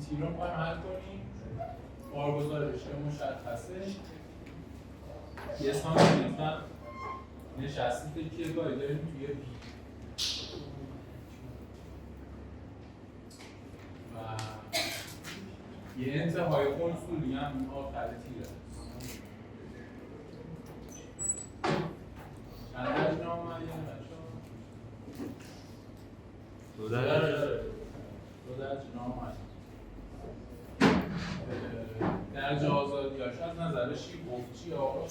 تی رو میخوایم حل کنیم. بارگذار رشته مشخصه. یه سانتیمتر نشستید که گاهی داریم توی بی و یه انتهای کنسولی هم آخر تیره. چند درجه آمد یه بچه ها؟ 2 درجه. 2 درجه آمد. درجه آزادیاش از نظر شیب افتی آقا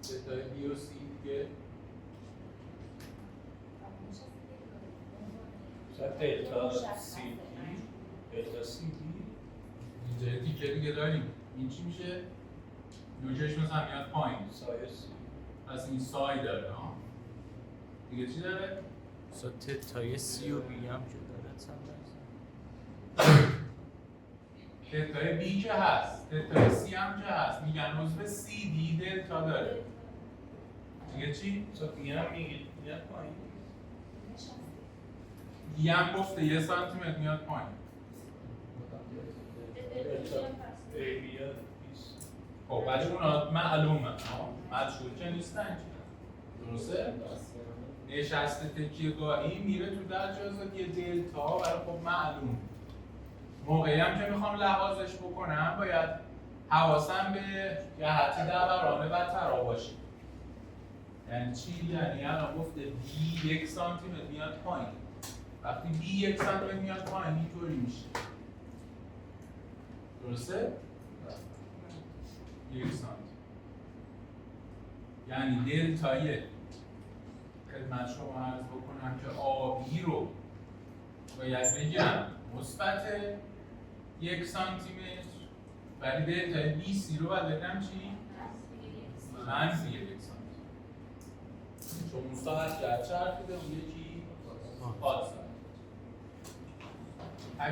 ستای بی و سی دیگه دلتا سی دی دلتا سی دی اینجا تیکه دیگه داریم. این چی میشه؟ نوچش مثلا میاد پایین سایه سی پس این سای داره ها دیگه چی داره؟ تتای سی و بی هم که داره تتای بی که هست تتای سی هم که هست میگن عضو سی دی دلتا داره دیگه چی؟ بی هم میاد پایین دی هم گفته 1 سانتیمتر میاد پایین ای بیاد 20 خب ولی اونا معلومه مجهول که نیستن درسته؟ نشسته تکیه‌گاهی میره تو درجه آزادی دلتا ولی خب معلوم موقعی هم که میخوام لحاظش بکنم باید حواسم به جهت دورانه و ترا باشه. یعنی چی؟ یعنی الان گفته بی 1 سانتیمتر میاد پایین وقتی بی 1 سانتیمتر میاد پایین اینطوری میشه درسته؟ 1 سانتیمتر یعنی دلتای خدمت شما عرض بکنم که آبی رو باید بگم مثبت 1 سانتیمتر ولی دلتای بی سی رو باید بگم چی؟ منفی 1 سانتیمتر چون اون ساعت در چرخیده اون یکی پاد ساعت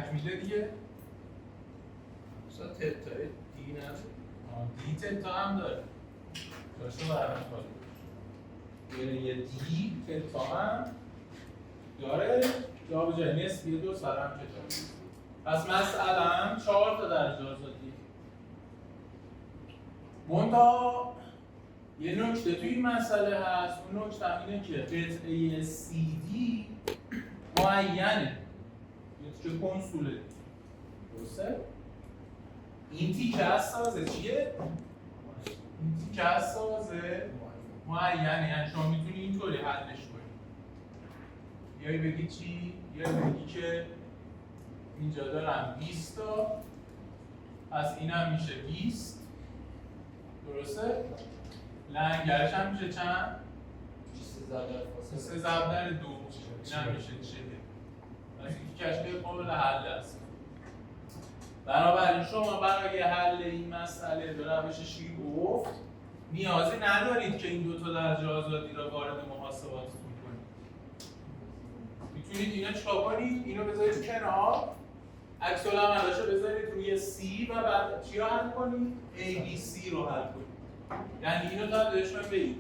تکمیله دیگه؟ مثلا تلتای دی نداره دی تلتا هم داره داشته برمش باید یه دی تلتا هم داره یا به جای نسبی 2 سر هم که داره پس مسئله هم 4 تا درجه آزادی منتها یه نکته توی این مسئله هست اون نکته اینه که قطعه سی دی معینه یه تیکه کنسوله درسته؟ این تیکه از سازه چیه؟ این تیکه از سازه معینه یعنی شما میتونی اینطوری حلش کنی بیایی بگی چی؟ بیایی بگی که اینجا دارم 20 تا پس اینم میشه 20 درسته؟ لنگرش هم میشه چند؟ 3 ضرب در 2 اینم میشه 40 پس این کشف قابل حل است بنابراین شما برای حل این مسئله به روش شیب گفت نیازی ندارید که این 2 تا درجه آزادی را وارد محاسباتتون کنید میتونید اینا چیکار کنید؟ اینو بذارید کنار عکس العملاشو بذارید روی C و بعد چی رو حل کنید؟ ABC رو حل کنید یعنی اینو تبدیلش کنید به این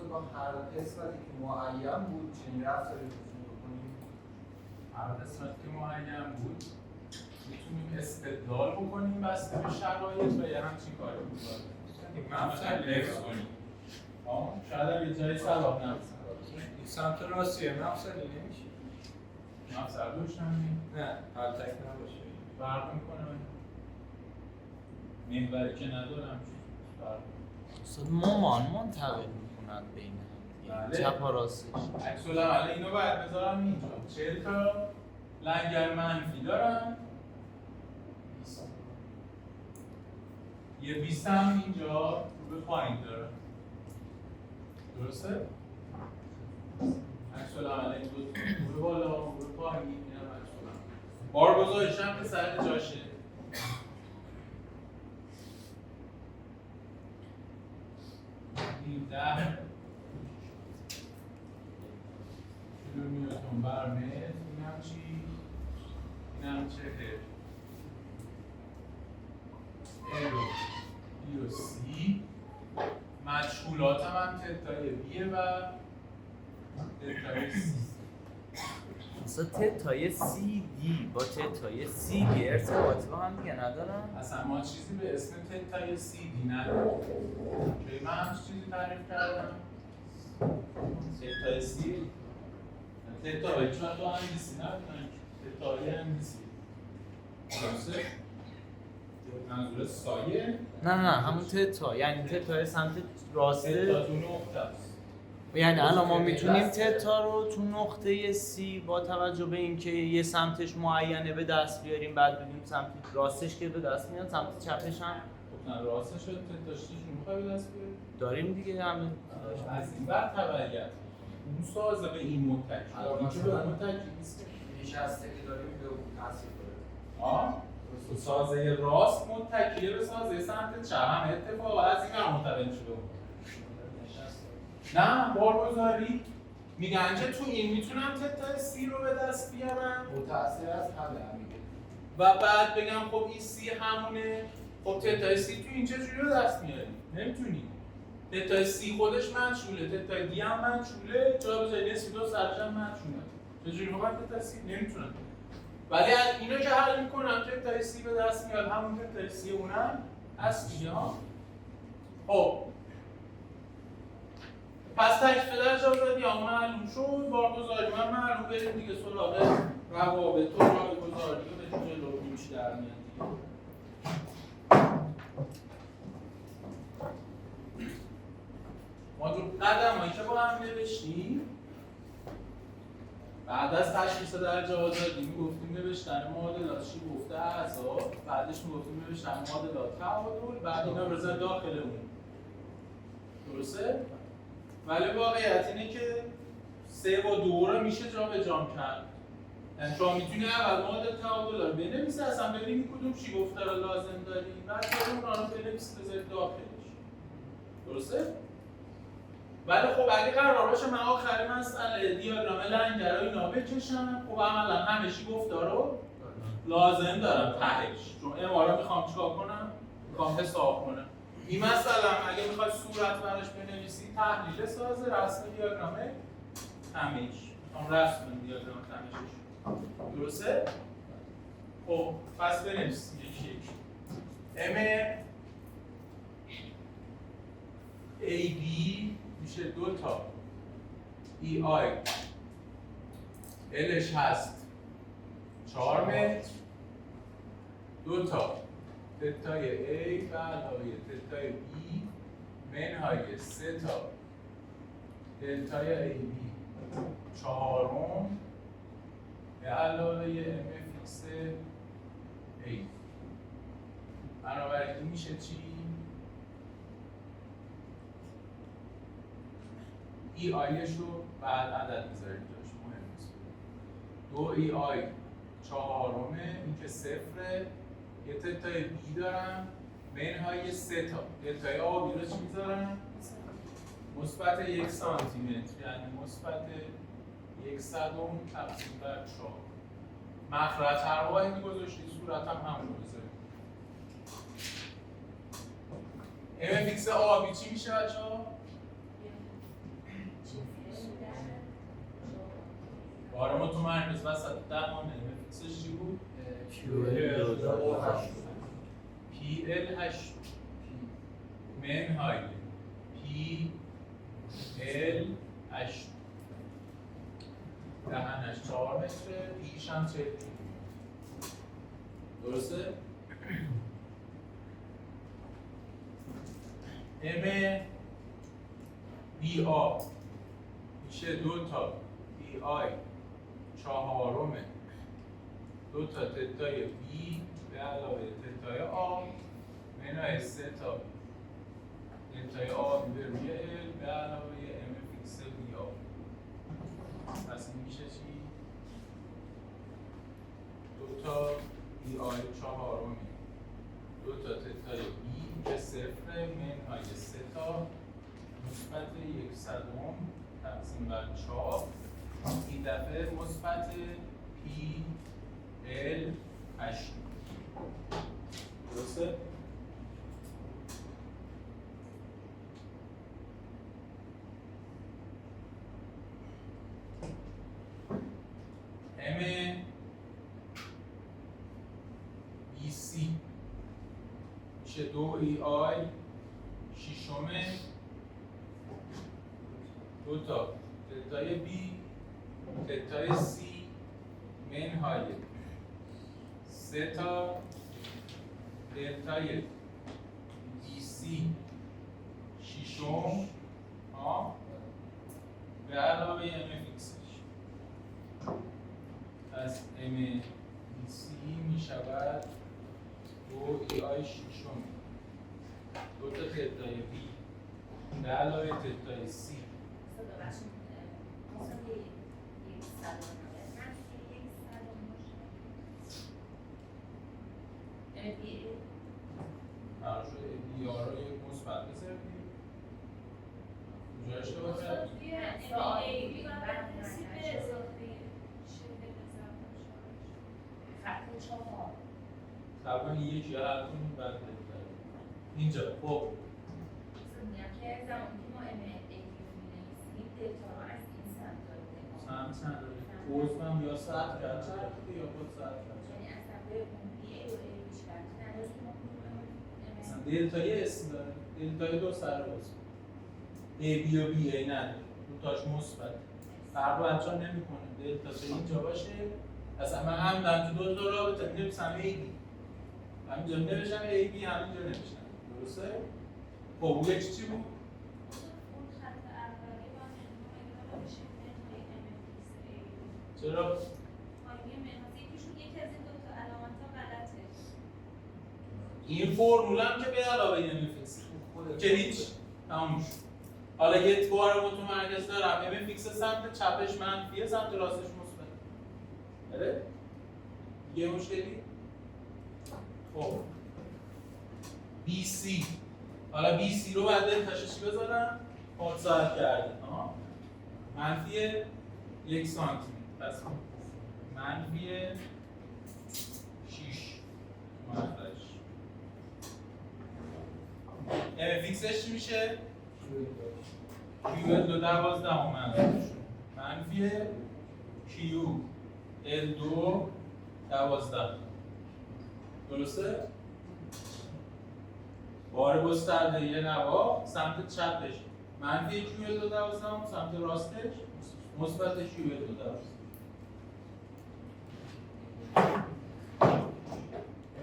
با هر قسمتی که معین بود چنین رفتاری میتونیم بکنیم؟ هر قسمتی که معین بود میتونیم استدلال بکنیم بسته به شرایط و یه همچین کاری بکنیم مثلا لفظ کنیم شاید یه جایی صلاح نفس این سمت راستیه مفصلی نمیشه مفصل دوش نمیم نه هر تک نباشه فرق میکنه محوری که ندارم فرق اصلا مامان منتقل میکنن بین هم چپ و راستش عکس العمل اینو باید بذارم اینجا 40 تا لنگر منفی دارم یه 20 هم اینجا رو به پایین دارم درسته؟ عکس العمل این دو رو بالا رو پایین این هم عکس العمل بارگذاریش هم که سر جاشه 17 کیلومتر بر متر این هم چی؟ اینم 40 A رو B و C مجهولات هم تتای بیه و تتای C مثلا تتای سی دی با تتای سی دی ارتباطی با هم دیگه ندارن؟ اصلا ما چیزی به اسم تتای C دی نداریم که من هم چیزی تعریف کردم تتای C تتای چون تو هندسی نبودن تتای هندسی درسته؟ منظور سایه نه همون تتا یعنی تتای سمت راسته تتا تو نقطه است یعنی الان ما میتونیم تتا رو تو نقطه سی با توجه به اینکه یه سمتش معینه به دست بیاریم بعد ببینیم سمت راستش که به دست میاد سمت چپش هم گفتن راستش رو تتاشتیش رو میخوای به دست بیاری؟ داریم دیگه همین از این بر تبعیت اون سازه به این متکی این که به متکی نیست نشستگی داریم به اون تاثیر داره. آه؟ سازه راست متکیه به سازه سمت چپ هم اتفاقا از این هم منتقل شده نه بارگذاری میگن که تو این میتونم تتای سی رو به دست بیارم متأثر از همه میگه و بعد بگم خب این سی همونه خب تتای سی تو این چجوری به دست میاری؟ نمیتونی تتای سی خودش مجهوله تتای دی هم مجهوله جا به جای نسبی دو سرش هم مجهوله چجوری میخواد تتای سی؟ نمیتونم ولی اینو که حل میکنم تتای سی به دست میاد همون تتای سی اونم اصلیه ها خب پس تکلیف درجه آزادی ها معلوم شد بارگذاری من معلوم بریم دیگه سراغ روابط و راهگذاری و به جلو میشه در میاد ما تو قدمایی که با هم نوشتیم بعد از تشخیص درجه آزادی میگفتیم نوشتن معادلات شیفته اعضا بعدش میگفتیم نوشتن معادلات تعادل بعد اینا بزن داخل اون درسته؟ ولی واقعیت اینه که 3 و 2 رو میشه جا به جام کرد یعنی شما میتونی اول معادل تعادل رو بنویسی اصلا ببینی کدوم شیفته رو لازم داری بعد اون رو بنویسی بذاری داخلش درسته؟ ولی خب اگه قرار باشه من آخری مسئله دیاگرام لنگر رو اینا بکشم خب عملا همه چی گفتار رو لازم دارم تهش چون امارا میخوام چیکار کنم؟ میخوام حساب کنم این مسئله اگه میخوای صورت براش بنویسی تحلیل ساز رسم دیاگرام تمیش میخوام رسم دیاگرام تمیشش درسته؟ خب پس بنویسیم یک ام ای بی میشه 2 تا ای آی الش هست 4 متر 2 تا تتای A به علاوه تتای B منهای 3 تا دلتای AB 4 به علاوه M فیکس A بنابراین میشه چی؟ ای آیش رو بعد عدد میذاریم جاش مهم نیست 2 ای آی 4 این که 0 یه تتای بی دارم منهای 3 تا تتای آبی رو چی میذارم؟ مثبت 1 سانتی متر یعنی مثبت 1/100 تقسیم بر 4 مخرج هر واحدی گذاشتی صورت هم همون بذاریم ام فیکس آبی چی میشه بچه‌ها؟ باره ما تو مرکز وسط دهانه فیکسش چی بود؟ PL8 منهای PL8 دهنش 4 متره پیش هم 40 درسته؟ M BA میشه 2 تا BI 4 2 تا تتای B به علاوه تتای A منهای 3 تا تتای A به روی L به علاوه M فیکس BA پس این میشه چی؟ 2 تا BI 4 2 تا تتای B که 0 منهای 3 تا مثبت 1/100 تقسیم بر 4 این دفعه مثبت P ال 8 درسته؟ ام بی سی میشه 2 ای آی شیشم 2 تا دلتای بی دلتای سی منهای 3 تا دلتای بی سی شیشم به علاوه ام فیکسش از ام بی سی می شود 2 ای آی شیشم 2 تا دلتای بی به علاوه دلتای سی قرار شده ای آر رو یک مثبت بذاریم کجا اشتباه کردیم؟ طبعا یکی یا حل کنیم بعد بهتره اینجا خب سمت نداره عضوم یا سطح کرد چرا یا خود سطح کرد مثلا دلتای اسم داره دلتای دو سر عضو A B و B A نداره دو تاش مثبت فرق بچه ها نمی کنه دلتا چه اینجا باشه اصلا من هم دارم تو دو رابطه نمیسم A B همینجا نمیشم A B همینجا نمیشم درسته؟ خب اون یکی چی بود؟ چرا؟ این فرمول هم که به علاوه ام فیکس که هیچ تموم شد حالا یه بار متمرکز دارم ام فیکس سمت چپش منفیه سمت راستش مثبت آره یه مشکلی خب بی سی حالا بی سی رو بعد دلتاش چی بذارم خودساعت کردیم منفی 1 سانتی متر پس منفی 6 مخرج ام فیکسش چی میشه؟ کیو دو 12 منفی کیو ال 2 12 درسته؟ بار گسترده یه نوا سمت چپش منفی کیو ال 2 12 سمت راستش مثبت کیو ال 2 12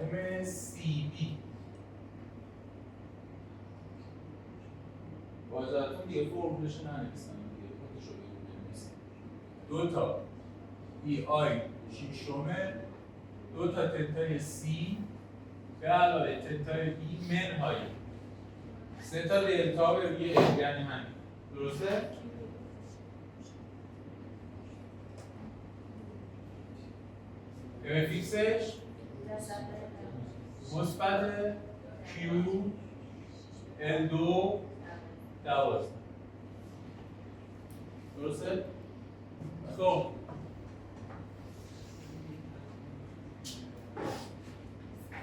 ام سی بی بازارتون دیگه فرمولش ننویسم دیگه خودشو بنویسم 2 تا ای آی شیشمه 2 تا تتای سی به علاوه تتای بی منهای 3 تا دلتا به روی ال یعنی همین درسته؟ ام فیکسش مثبت کیو ال 2 12 درسته؟ خب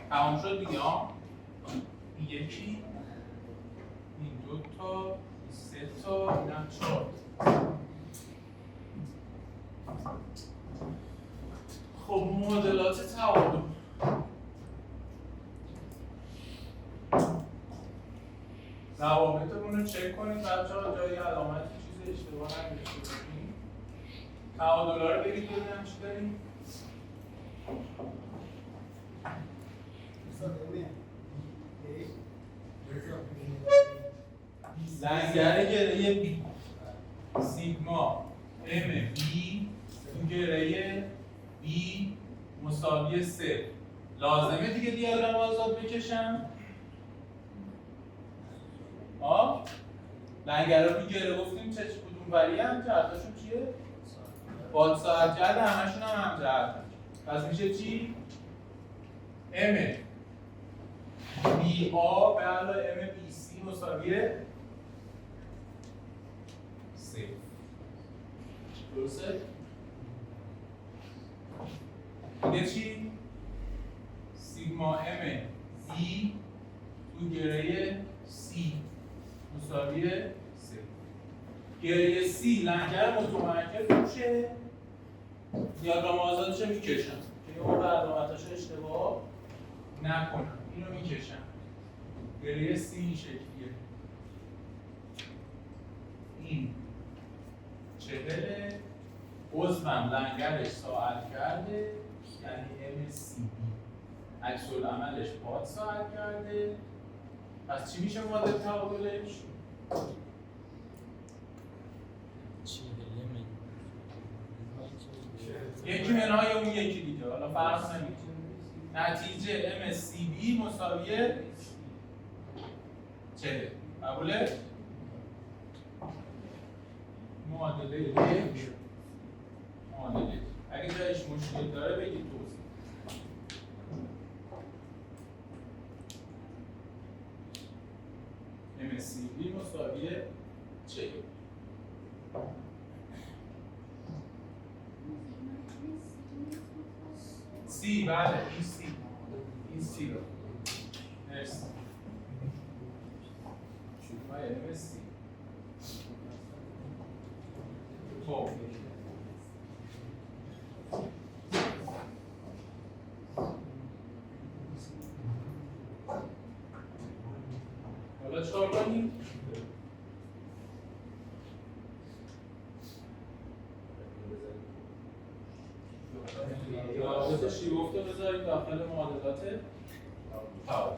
تمام شد دیگه این یکی این 2 تا این 3 تا اینم 4 خب معادلات تعادل ضوابطمون رو چک کنید بچه‌ها جای علامتی چیز اشتباه ننوشته باشید تعادل‌ها رو بگید ببینم چی داریم لنگر گره بی سیگما ام بی تو گره بی مساوی 3 لازمه دیگه دیاگرام آزاد بکشم لنگرها رو گره گفتیم چه کدوم وری هم جهتاشون چیه؟ باد ساعت جهت همشون هم جهت پس میشه چی؟ ام بی آ به علاوه ام بی سی مساوی 3 درسته؟ میگه چی؟ سیگما ام بی تو گره سی مساوی 3. گره سی لنگر متمرکز روشه، دیاگرام آزادش رو میکشم که اون علامتاش اشتباه نکنم. اینو میکشم. گره سی این شکلیه. این 40 عضوم لنگرش ساعت کرده یعنی ام سی بی، عکس العملش پاد ساعت کرده. پس چی میشه معادل تعادلش؟ یکی منهای اون یکی دیگه، حالا فرق نمیکنه. نتیجه ام سی بی مساوی 40. قبوله؟ معادله 1 معادله. اگه جایش مشکل داره بگید توضیح. ام سی بی مساوی 40. سی بله این سی، این سی رو مرسی. شوفای ام سی. خب حالا چکار کنیم؟ روابط شیوفت رو بذاریم داخل معادلات تعادل.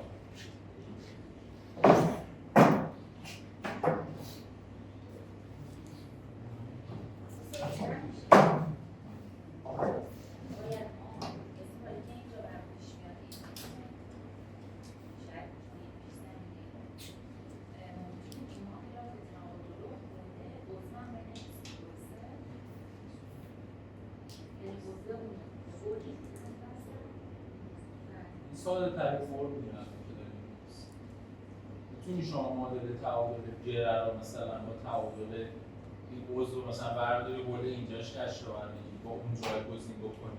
ساده ترین فرم میرم که داریم. میتونی شما معادله تعادل گره رو مثلا با تعادل این عضو مثلا برداری بوله اینجاش کش رو برداری با اون جایگزین بکنی،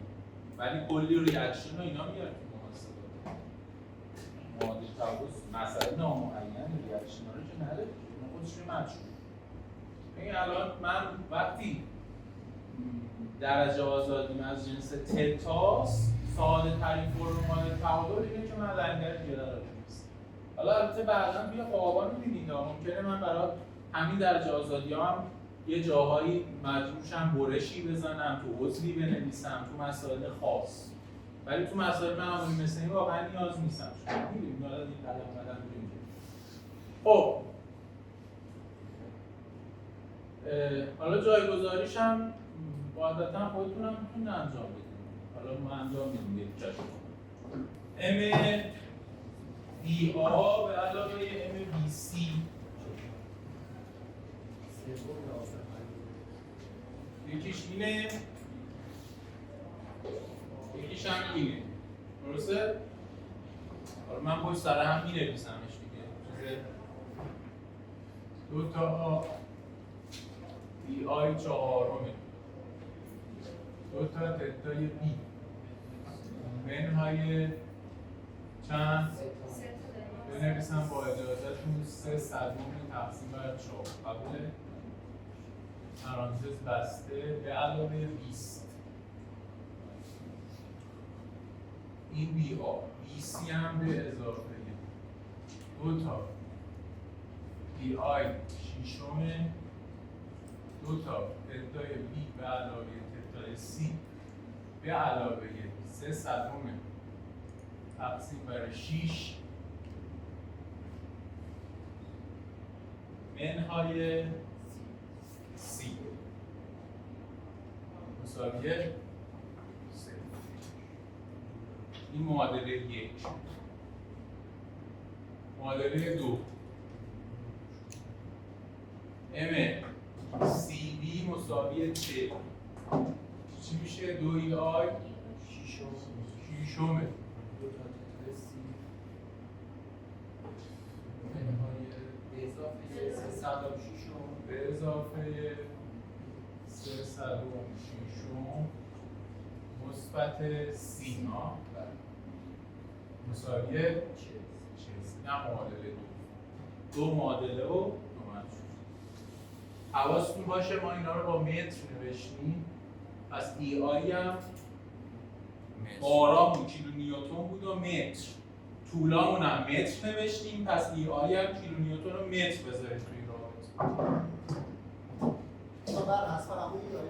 ولی کلی ریاکشن و اینا میاد تو محاسبات. معادله تعادل مسئله نامعین ریاکشن رو که نداره، اون خودش مجهول. ببین الان من وقتی درجه آزادیم از جنس تتاست، ساده ترین فرم معادله تعادل اینه که من لنگر گره رو بنویسم. حالا البته بعدا توی خوابان می‌بینید ممکنه من برای همین درجه آزادیام یه جاهایی مجبور شم برشی بزنم، تو عضوی بنویسم، تو مسائل خاص. ولی تو مسائل معمولی مثل این واقعا نیاز نیستم. شما می‌بینید حالا این قدم بریم. خب حالا جایگذاریش هم قاعدتاً خودتونم میتونید انجام بدید. حالا ما انجام میدیم یک چشم. ام بی آ به علاوه ام بی سی یکیش اینه، یکیش هم اینه. درسته؟ حالا من پشت سر هم می‌نویسمش دیگه. دو تا بی آی چهارمه، دو تا تتای بی منهای چند؟ بنویسم با اجازهتون 3 صدم تقسیم بر 4. قبوله؟ پرانتز بسته به علاوه 20. این بی آ بی سی هم به اضافه 2 تا بی آی شیشمه، 2 تا تتای بی به علاوه تتای سی به علاوه 3 صدم تقسیم بر 6 منهای سی مساوی 3. این معادله 1. معادله 2 ام سی بی مساوی 3 چی میشه؟ 2 ای آی شیشمه، به اضافه 3 صدم شیشم مثبت سی ها مساوی نه معادله دو معادله و دو مجموع. حواستون باشه ما اینا رو با متر نوشتیم، پس ای آی هم بارامون کیلو نیوتن بود و متر، طولامون هم متر نوشتیم، پس ای آی هم کیلو نیوتن رو متر بذارید توی رابطه. بر حسب همون ای آی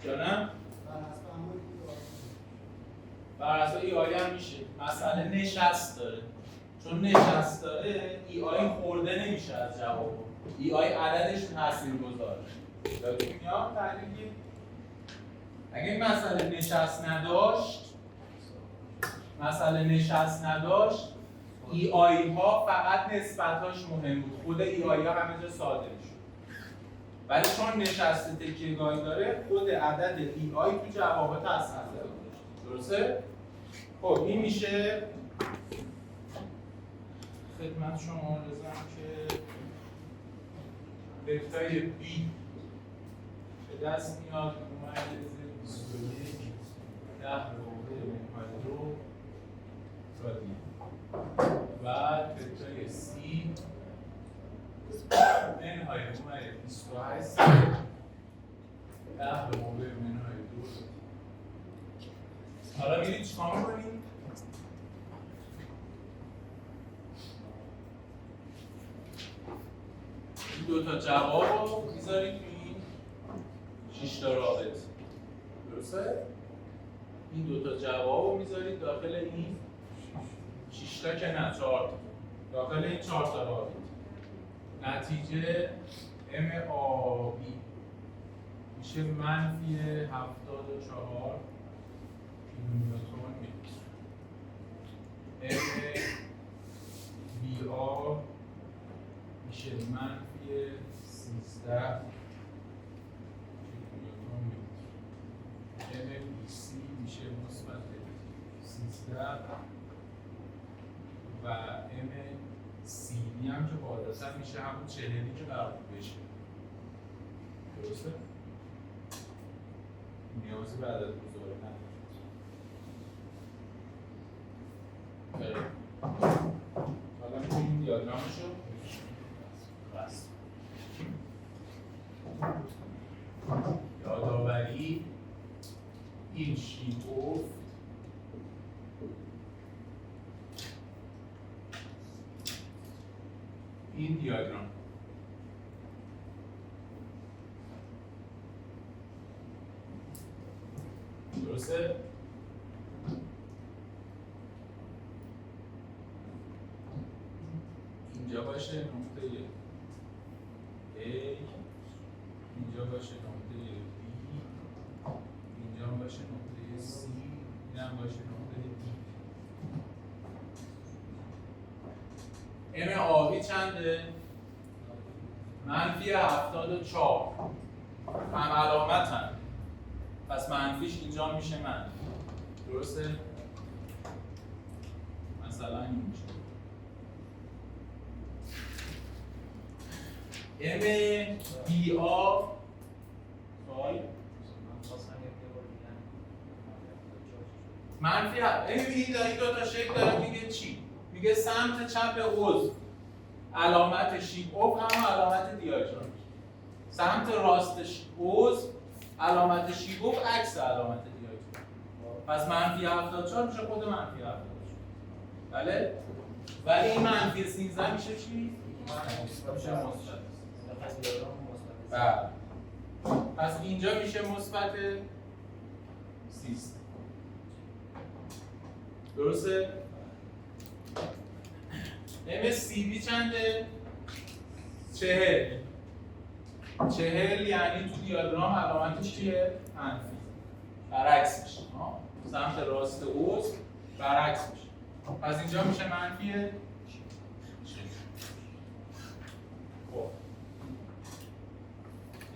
جانم؟ بر حسب همون ای آی بر اساس ای آی هم میشه. مسئله نشست داره. چون نشست داره ای آی خورده نمیشه از جواب. ای آی عددش تاثیرگذاره. یادتون میاد تعریفی؟ اگه این مسئله نشست نداشت ای آی ها فقط نسبتاش مهم بود. خود ای آی ها همه جا ساده میشد. ولی چون نشست تکیه‌گاهی داره خود عدد ای آی تو جواب تاثیر گذاشته. درسته؟ خب این میشه خدمت شما رسم که وکتای B به دست میاد ممیز 21 10 به منهای 2 رادیان بعد وکتای C منهای ممیز 28 10 به منهای 2. حالا میرید چیکار می‌کنید؟ این دو تا جواب رو میذارید توی این 6 تا رابط. درسته؟ این دو تا جواب رو میذارید داخل این 6 تا که نه 4 تا. داخل این 4 تا رابط. نتیجه MAB میشه منفی 74 کیلومتر متر. MBR میشه منفی 13 کیلومتر متر. MBC میشه مثبت 13 و MCB هم که بالاتر میشه همون 40 که قرار بشه. درسته؟ نیازی به عدد بزرگ نداره. حالا می‌تونیم دیاگرامشو بس. یادآوری این شیفت این دیاگرام درسته؟ اینجا باشه نقطه A، اینجا باشه نقطه B، اینجا باشه نقطه C، اینم باشه نقطه D. M آبی چنده؟ منفی 74. هم علامتن. پس منفیش اینجا میشه منفی. درسته؟ مثلا این میشه. M B A سوال منفی این دو تا شکل داره میگه چی؟ میگه سمت چپ عضو علامت شیب اف هم علامت دیاگرام. سمت راستش عضو علامت شیب اف عکس علامت دیاگرام. پس منفی 74 میشه خود منفی 74. بله؟ ولی این منفی 13 میشه چی؟ میشه مثبت. بله. پس اینجا میشه مثبت 13. درسته؟ MCB چنده؟ 40. 40 یعنی تو دیاگرام علامتش چیه؟ منفی. برعکس میشه. سمت راست عضو برعکس میشه. پس اینجا میشه منفی 40. خب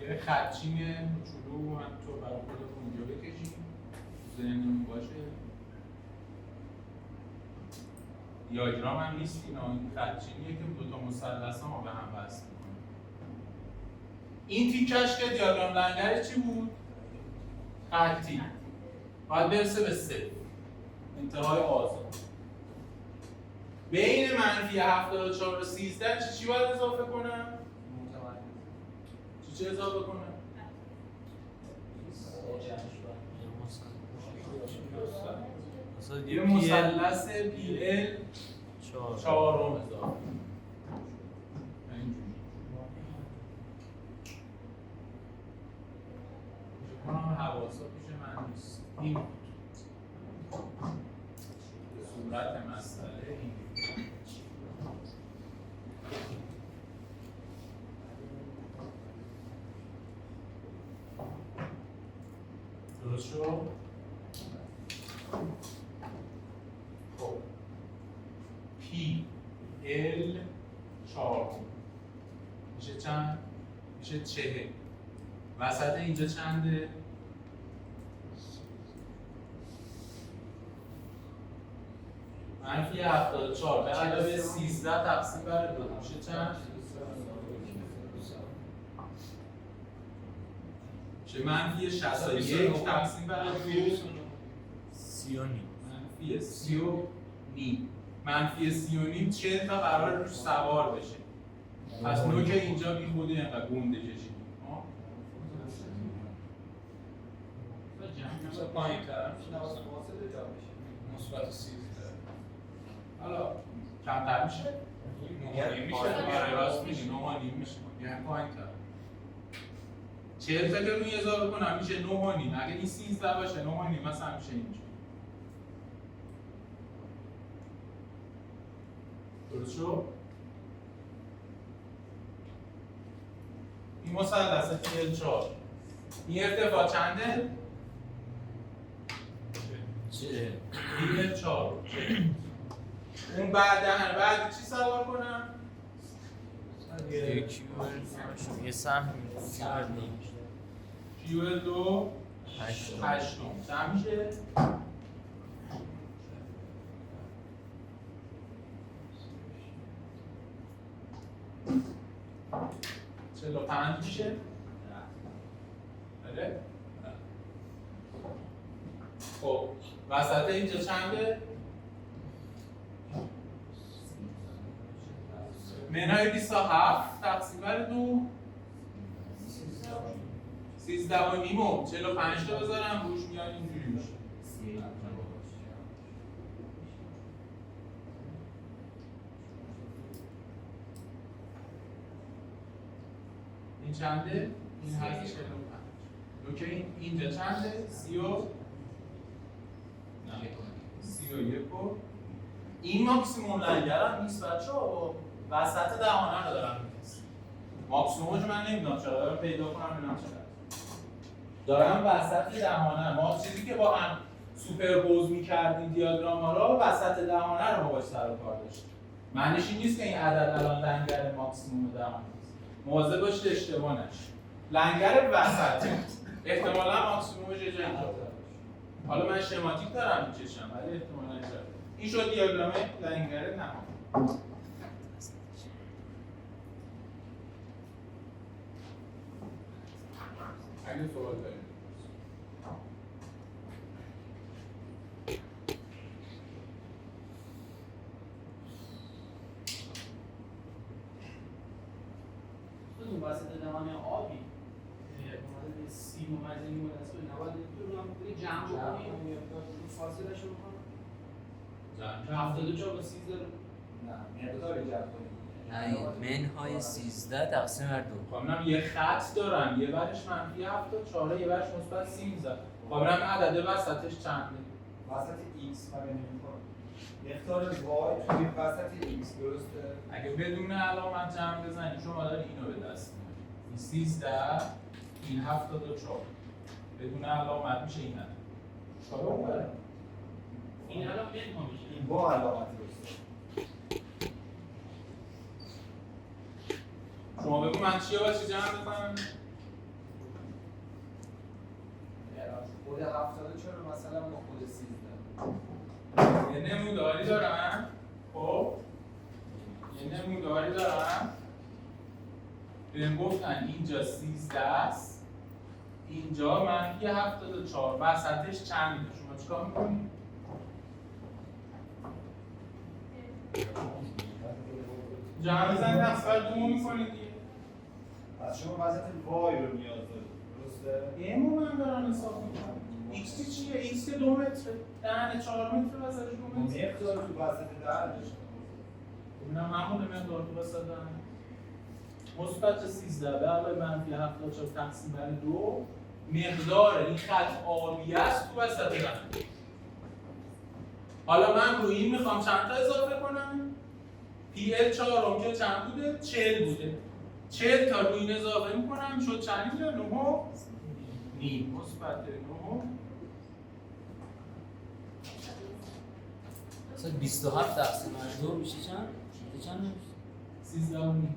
یه خدچین کوچولو هم تو برای خودمون اینجا بکشیم. ذهنمون باشه. دیاگرام هم نیست این خدچینیه که دو تا مثلث ها به هم وصل می‌کنه. این تیکش که دیاگرام لنگر چی بود؟ خطی. باید برسه به 0 انتهای آزاد. بین منفی 74 و 13 چی باید اضافه کنم؟ چی اضافه کنم؟ یه مثلث پی ال چهارم اضافه کنم. حواسا پیش من نیست. این صورت مسئله این. درست شد؟ خب پی ال 4 میشه چند؟ میشه 40. وسط اینجا چنده؟ منفی 74 به علاوه 13 تقسیم بر 2 میشه چند؟ میشه منفی 61 تقسیم بر 2 30 منفی 30 نیم. منفی 30 و نیم 40 تا قرار روش سوار بشه. پس نوک اینجا بی خوده اینقدر گنده کشید. پایین تر مثبت 13 حالا کمتر میشه؟ 9.5 میشه؟ آره راست میگی 9.5 میشه یعنی پایین تر 40 تا که روی اضافه کنم میشه 9.5 اگه این 13 باشه 9.5 مثلا میشه اینجا درست شد؟ این مثلث PL4 این ارتفاع چنده؟ PL4 اون بعد چی سوار کنم؟ یه سهم QL2 8 چند میشه؟ چلو 5 میشه؟ بله؟ خب وسط اینجا چنده؟ منهای 27 تقسیم بر 2 13 و نیم و 45 تا بذارم روش میاد اینجوری میشه این چنده؟ این هست 45 اوکی اینجا چنده؟ 31 این ماکسیموم لنگر هم نیست بچه ها وسط دهانه رو دارم می‌نویسم ماکسیمومش من نمیدونم چرا دارم پیدا کنم ببینم چقدر دارم وسط دهانه ما چیزی که با هم سوپرپوز می‌کردیم دیاگرام ها رو وسط دهانه رو باهاش سر و کار داشتیم معنیش این نیست که این عدد الان لنگر ماکسیموم دهانه است مواظب باشید اشتباه نشه لنگر وسط احتمالاً ماکسیمومش یه جایی اینجا حالا من شماتیک دارم می‌کشم ولی احتمالاً اینجا این شد دیاگرام لنگر نهایی اگه سوال دارید اون وسط دهانه آبی مورد سی ممیز این مورد است نباید رو هم بری جمع بکنیم فاصله شو بکنم 74 با 13 نه مقدار جمع کنیم نه منهای 13 تقسیم بر 2 خب یه خط دارم یه برش منفی 74 یه برش مثبت 13 خب عدد وسطش چنده وسط x فرق نمی‌کنه مقدار y توی وسط x درسته اگه بدون علامت جمع بزنی شما داری اینو به دست میاری این 13 این 74 بدون علامت میشه این عدد این الان منها میشه این با علامت درسته شما بگو من چیه با چی جمع بکنم خود 74 مثلا با خود 13 یه نموداری دارم خب یه نموداری دارم بهم گفتن اینجا 13 است اینجا منفی 74 وسطش چند میده؟ شما چیکار میکنید؟ جمع بزنید اصفر دومو میکنید دیگه. از شما وسط وای رو نیاز دارید درسته؟ ایمو من دارم حساب میکنم. ایکس چیه؟ ایکس که 2 متره. دهن 4 متر وسطش 2 متر. مقدار تو وسط دهنش ببینم همونه مقدار تو وسط دهن. مثبت 13 به علاوه منفی 74 تقسیم بر 2 مقدار این خط آبی است تو وسط دهن. حالا من روی این میخوام چند تا اضافه کنم؟ PL 4 که چند بوده؟ 40 بوده. 40 تا روی این اضافه میکنم شد چند میشه؟ 9 نیم. مثبت 9 مثلا 27 تقسیم بر 2 میشه چند؟ میشه چند نمیشه؟ 13 و نیم.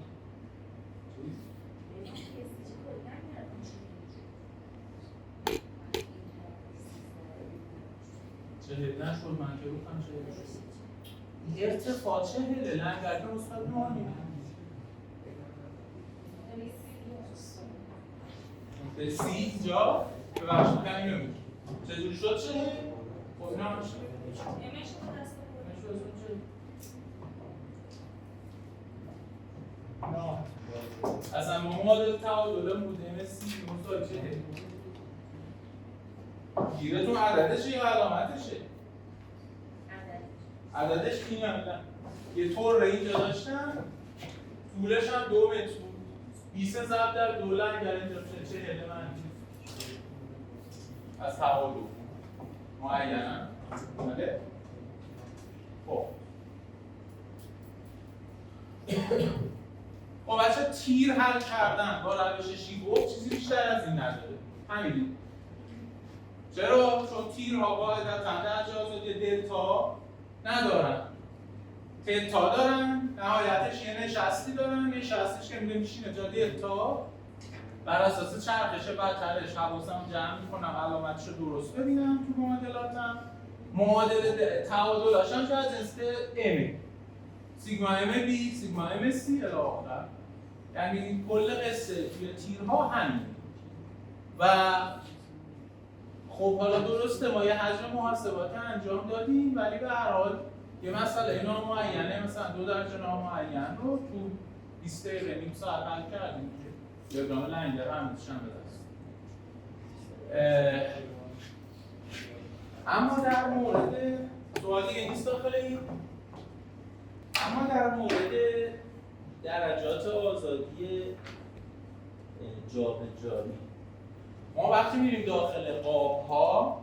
چهل نشد من که گفتم 40 شد. ارتفاع 40 لنگر که مثبت 9 نیمه. به سی اینجا ببخشید من اینو میگم چجوری شد 40؟ خب اینا هم شد. اصلا ما مدل تعادل بود سی مساوی 40. گیرتون عددشه یا علامتشه؟ عددش این هم یه طور اینجا داشتم طولش هم 2 متر بود 20 ضرب در 2 لنگر اینجا میشه 40 من از تعادل معینم اومده؟ خب خب بچه تیر حل کردن با روش شیگو چیزی بیشتر از این نداره همین. چرا؟ چون تیرها قاعدتاً در جازوی دلتا ندارن تلتا دارن نهایتش یه نشستی دارن نشستش که میشینه جا دلتا بر اساس چرخش برترش حواسم جمع میکنم علامتش رو درست ببینم تو معادلاتم معادله تعادلاش هم از جنس ام سیگما ام بی سیگما ام سی الی آخر یعنی کل قصه توی تیرها همین و خب حالا درسته ما یه حجم محاسباتی انجام دادیم ولی به هر حال یه مسئله نامعینه مثلا 2 درجه نامعین رو تو 20 دقیقه نیم ساعت حل کردیم که دیاگرام لنگر هم میشن به دست. اما در مورد سوال دیگه نیست داخل این اما در مورد درجات آزادی جابجایی ما وقتی میریم داخل قاب‌ها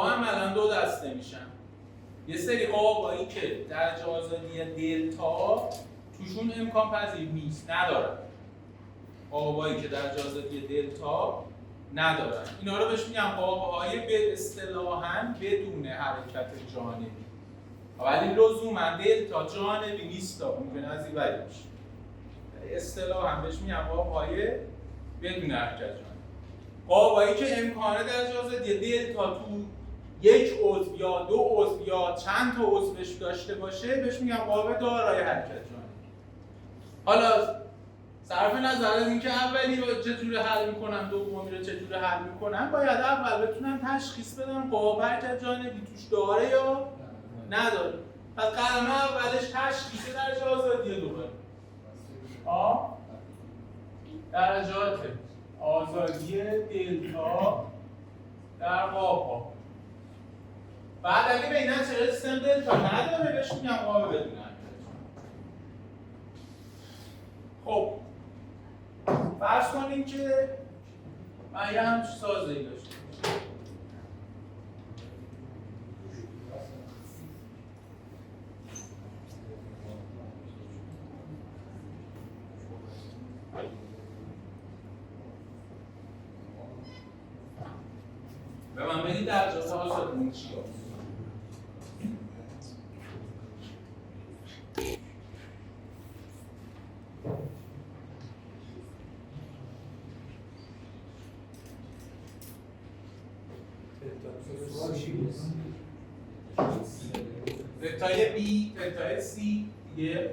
هم الان 2 دسته میشن. یه سری قاب‌هایی که درجه آزادی دلتا توشون امکان پذیر نیست ندارن. قاب‌هایی که درجه آزادی دلتا ندارن. اینا رو بهش میگم قاب‌های به اصطلاحاً بدون حرکت جانبی. ولی لزوما دلتا جانبی نیست ممکن از این وجه بشه. اصطلاحاً بهش میگم قاب‌های بدون حرکت جانبی. قابایی که امکان درجه آزادی دلتا تو یک عضو یا 2 عضو یا چند تا عضوش داشته باشه بهش میگم قاب دارای حرکت جانبی. حالا صرف نظر از اینکه اولی رو چجوری حل میکنم دومی رو چجوری حل میکنم باید اول بتونم تشخیص بدم قاب حرکت جانبی توش داره یا نداره. پس قدم اولش تشخیص درجه آزادی دوباره درجات آزادی دلتا در قاب‌ها. بعد اگه به این نتیجه رسیدم دلتا نداره بهش میگم قاب بدون حرکت. خب فرض کنیم که من یه همچین سازه‌ای داشتم به من بدید درجات آزادی چی هست؟ دلتای B، دلتای C دیگه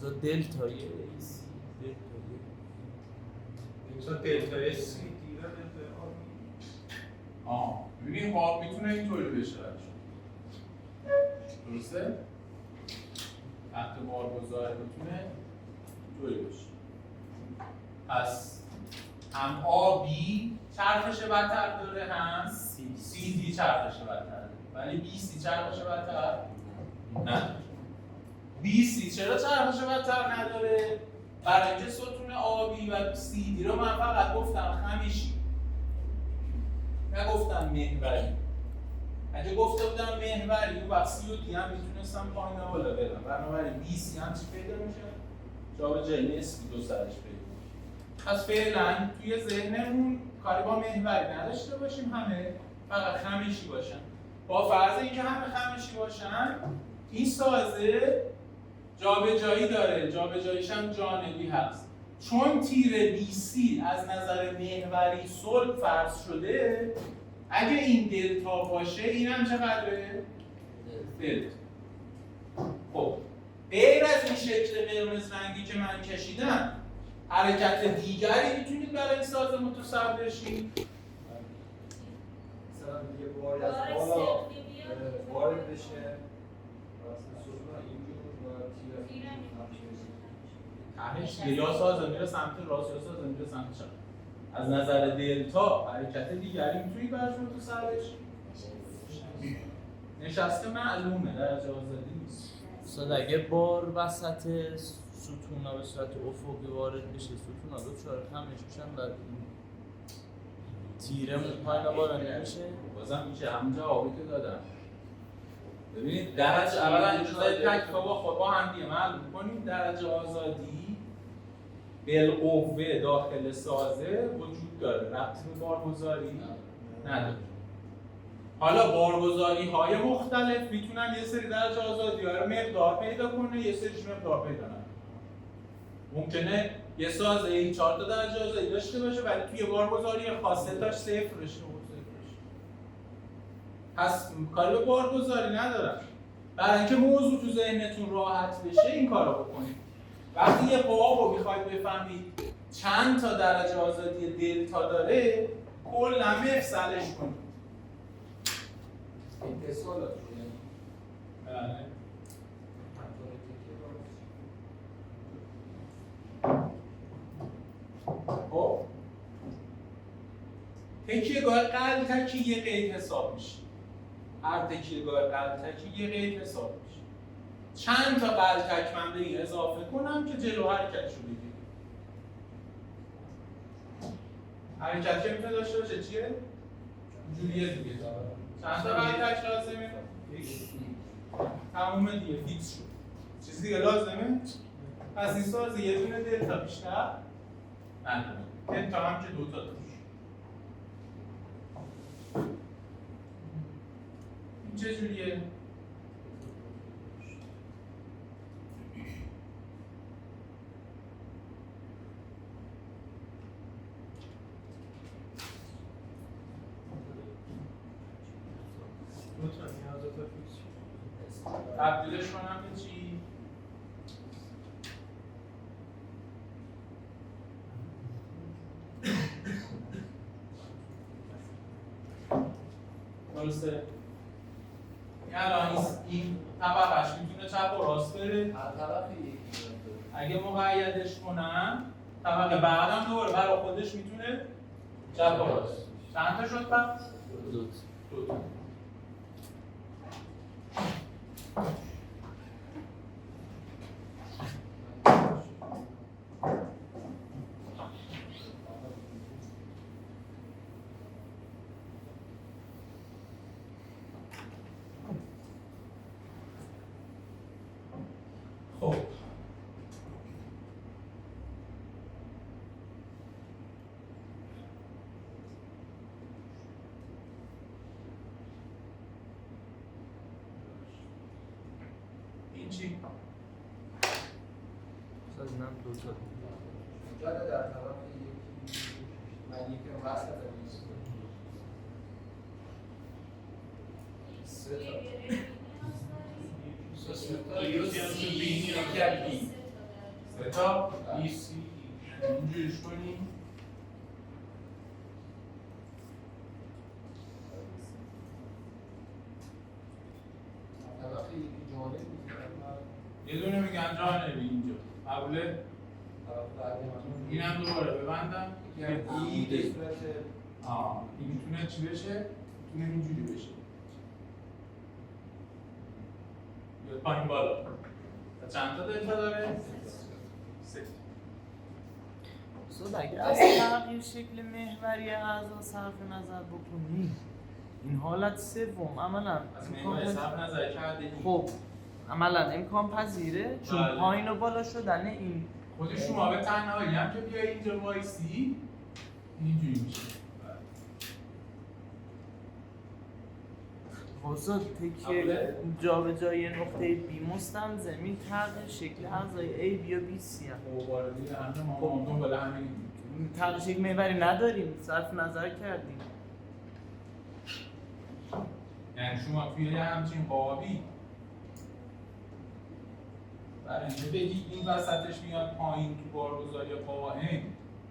مثلا دلتای ایسی دلتای دلتا سی دیره دلتا ببینیم خواب میتونه اینطوری بشه درسته؟ تحت بارگذار میتونه اینطوری بشه پس هم آبی چرخش برتر داره هم سی دی چرخش برتر داره ولی بی سی چرخش برتر نداره بی سی چرا چرخش برتر نداره؟ برای اینکه ستون آبی و سی دی رو من فقط گفتم خمیشی نگفتم محوری اگه گفته بودم محوری اون وقت سی و دی هم میتونستم پایین بالا برم بنابراین بی سی هم چی پیدا میشه؟ جابجایی نسبی دو سرش پیدا میشه پس فعلا توی ذهنمون کاری با محوری نداشته باشیم همه فقط خمیشی باشن با فرض اینکه همه خمیشی باشن این سازه جابجایی داره جابجاییش هم جانبی هست چون تیر BC از نظر محوری صلب فرض شده اگه این دلتا باشه این هم چقدره؟ دلتا خب غیر از این شکل قرمز رنگی که من کشیدم حرکت دیگری میتونید برای این سازه متصور شید؟ مثلا دیگه باری از بالا وارد بشه تهش یا سازه میره سمت راست یا سازه میره سمت چپ از نظر دلتا حرکت دیگری میتونید براش متصور شید؟ نشسته معلومه درجه آزادی نیست استاد اگه بار وسط ستونا به صورت افقی وارد بشه ستونا دو چهار خمش میشن و تیره پایین بالا نمیشه بازم میشه همونجا آبی که دادم ببینید درجه اولا اجازه تک با هم دیگه معلوم کنیم درجه آزادی بالقوه داخل سازه وجود داره ربطی به بارگذاری نداره حالا بارگذاری های مختلف میتونن یه سری درجه آزادی ها رو مقدار پیدا کنه یه سریش مقدار پیدا نکنه ممکنه یه سازه 4 تا درجه آزادی داشته باشه ولی توی بارگذاری خاصه تاش صفر بشه پس کاری به بارگذاری ندارم برای اینکه موضوع تو ذهنتون راحت بشه این کارو بکنید وقتی یه قواب رو میخواید بفهمید چند تا درجه آزادی دلتا داره کلا مفصلش کنید اتصالات بله خب تکیهگاه غلطکی یه قید حساب میشه هر تکیهگاه غلطکی یه قید حساب میشه چند تا غلطک من به این اضافه کنم که جلو حرکتشو بگیریم حرکت که میتونه داشته باشه چیه؟ جوریه دیگه چند تا غلطک لازمه؟ تمومه دیگه فیکس شد چیزی دیگه لازمه؟ پس این ساز یه دونه دلتا بیشتر نداره دلتا هم که دوتا داشت این چجوریه؟ تبدیلش کنم به چی؟ درسته؟ الان این طبقهش میتونه چپ و راست بره هر طرفی یکی اگه مقیدش کنم طبقه بعدم دوباره برای خودش میتونه چپ و راست چند تا شد پس؟ دو تا خب این چی؟ استاد اینم دو تا جاده در طرف یکی من یکی وسط نیست سه تا یکی از بی دلتا ای سی اینجوریش کنیم وقتی یکی جانب یه دونه میگن جانبی اینجا قبوله؟ اینم دوباره ببندم ای به صورت این میتونه چی بشه؟ میتونه اینجوری بشه یا پایین بالا و چند تا دلتا داره؟ 3 استاد اگه از تغییر شکل محوری اعضا صرف نظر بکنی این حالت سوم عملا از محور صرف نظر کرده خب عملا امکان پذیره چون بله. پایین و بالا شدن این خود شما به تنهایی هم که بیای اینجا وایسی اینجوری میشه استاد تکیه جا به جای نقطه بی مستلزمی تغییر شکل اعضای A بیا B C هم دوباره دیگه ما دنبال همین تغییر شکل محوری نداریم صرف نظر کردیم یعنی شما توی یه همچین قابی برای اینکه بگی این وسطش میاد پایین تو بارگذاری قائم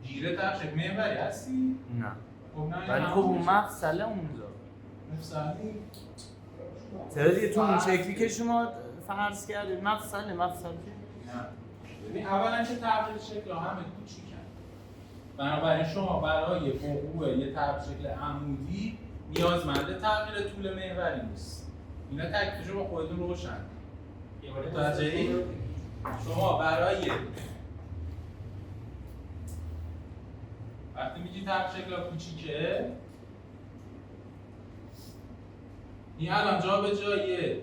گیره تغییر شکل محوری هستی؟ نه خب نه ولی خب اون مفصله اونجا مفصلی چرا دیگه تو اون شکلی که شما فرض کردید مفصله نه ببین اولا که تغییر شکل همه کوچیکن بنابراین شما برای وقوع یه تغییر شکل عمودی نیازمند تغییر طول محوری نیست اینا تکلیفشو با خودتون روشن متوجهی؟ شما برای وقتی میگی تغییر شکل کوچیکه این الان جا به جای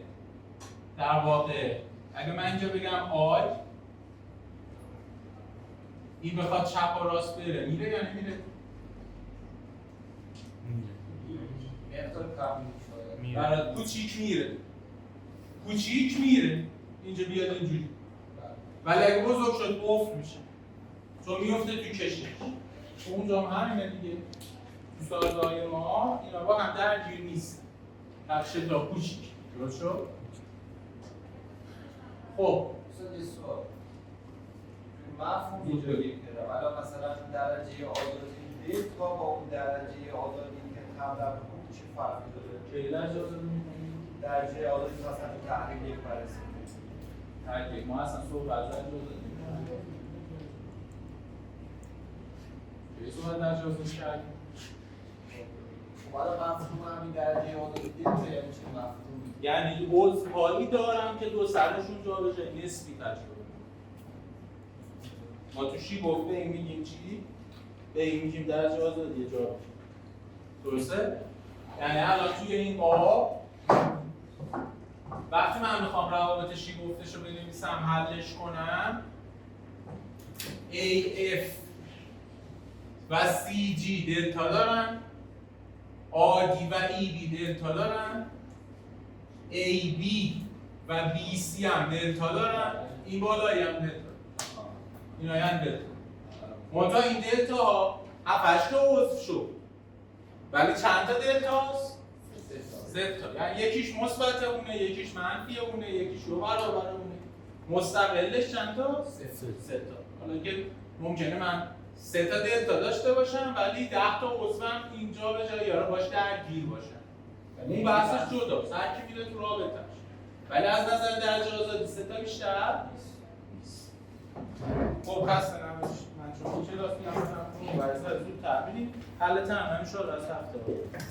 در واقع اگه من اینجا بگم آی این بخواد چپ و راست بره میره یا نمیره؟ مقدار کمی شاید برای کوچیک میره اینجا بیاد اینجوری ولی اگه بزرگ شد افت میشه چون میفته توی کشش اونجا هم همینه دیگه تو سازهای ما اینا با هم درگیر نیست در شکل کوچیک درست شد؟ خب اصلا یه سوال مفهوم اینجوری کردم الان مثلا درجه آزادی دلتا با اون درجه آزادی که قبلا بود چه فرقی داره؟ کی درجه آزادی می‌کنیم؟ درجه آزادی مثلا تو تحریم یک بررسی تحقیق ما اصلا صبح از درجه آزادی می‌کنیم کی صبح درجه آزادی کردیم؟ خب الان مفهوم همین درجه آزادی دلتا یعنی چه مفهومی؟ یعنی عضوهایی دارم که دو سرشون جابجایی نسبی تجربه می‌کنن. ما تو شیبوف به این میگیم چی؟ به این میگیم درجه آزادی جابجایی. درسته؟ یعنی الان توی این قاب وقتی من میخوام روابط شیبوفتش رو بنویسم حلش کنم AF و CG دلتا دارن AD و EB دلتا دارن AB و BC هم دلتا دارن این بالایی هم دلتا اینا هم دلتا منتها این دلتا ها 7-8 تا عضو شد ولی چند تا دلتاست؟ 3 تا یعنی یکیش مثبت اونه یکیش منفی اونه یکیش رو برابر اونه مستقلش چند تا؟ 3 تا حالا که ممکنه من 3 تا دلتا داشته باشم ولی 10 تا عضوم اینجا به جای یارو باش درگیر باشن اون بحثش جداست هر کی میره تو رابطه‌اش ولی از نظر درجه آزادی 3 تا بیشتر نیست خب خسته نباشید من چون کلاس میرم برای زود تمرین حل تمرین شد از هفته